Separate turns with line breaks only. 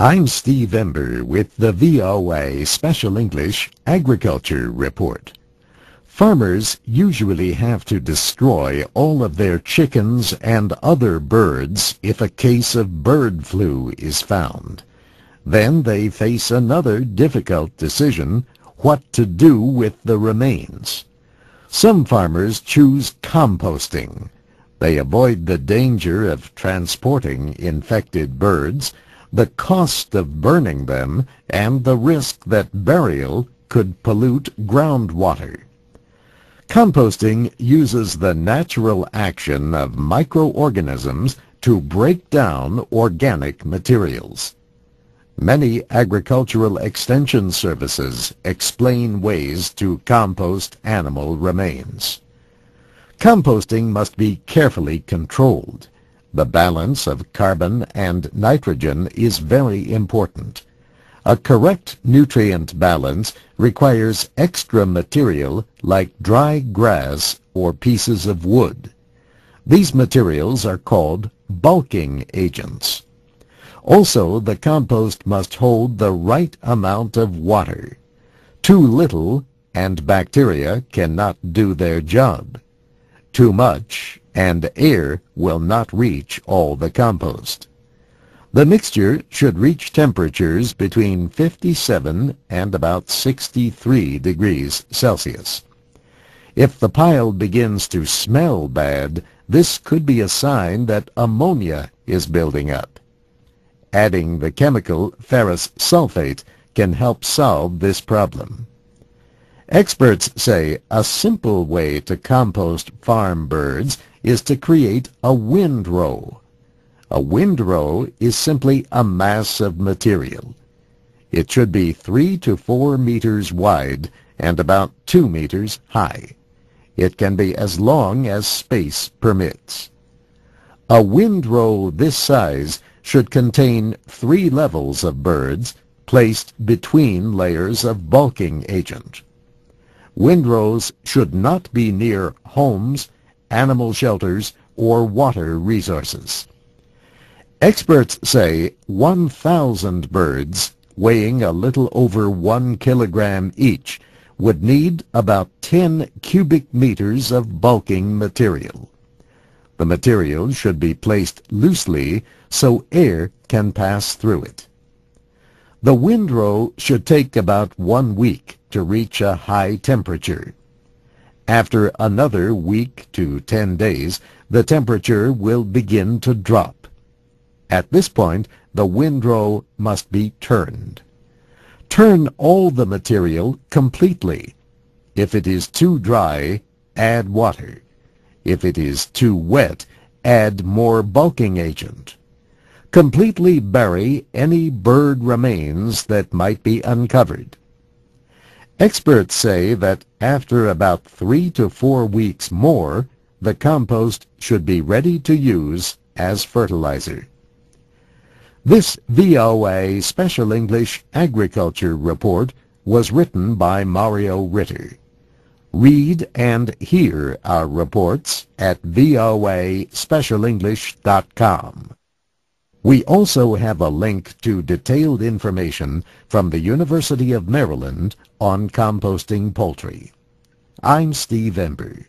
I'm Steve Ember with the VOA Special English Agriculture Report. Farmers usually have to destroy all of their chickens and other birds if a case of bird flu is found. Then they face another difficult decision: what to do with the remains. Some farmers choose composting. They avoid the danger of transporting infected birds, the cost of burning them, and the risk that burial could pollute groundwater. Composting uses the natural action of microorganisms to break down organic materials. Many agricultural extension services explain ways to compost animal remains. Composting must be carefully controlled. The balance of carbon and nitrogen is very important. A correct nutrient balance requires extra material like dry grass or pieces of wood. These materials are called bulking agents. Also, the compost must hold the right amount of water. Too little and bacteria cannot do their job. Too much and air will not reach all the compost. The mixture should reach temperatures between 57 and about 63 degrees Celsius. If the pile begins to smell bad, this could be a sign that ammonia is building up. Adding the chemical ferrous sulfate can help solve this problem. Experts say a simple way to compost farm birds is to create a windrow. A windrow is simply a mass of material. It should be 3 to 4 meters wide and about 2 meters high. It can be as long as space permits. A windrow this size should contain 3 levels of birds placed between layers of bulking agent. Windrows should not be near homes, animal shelters, or water resources. Experts say 1,000 birds weighing a little over 1 kilogram each would need about 10 cubic meters of bulking material. The material should be placed loosely so air can pass through it. The windrow should take about 1 week to reach a high temperature. After another week to 10 days, the temperature will begin to drop. At this point, the windrow must be turned. Turn all the material completely. If it is too dry, add water. If it is too wet, add more bulking agent. Completely bury any bird remains that might be uncovered. Experts say that after about 3 to 4 weeks more, the compost should be ready to use as fertilizer. This VOA Special English Agriculture Report was written by Mario Ritter. Read and hear our reports at voaspecialenglish.com. We also have a link to detailed information from the University of Maryland on composting poultry. I'm Steve Ember.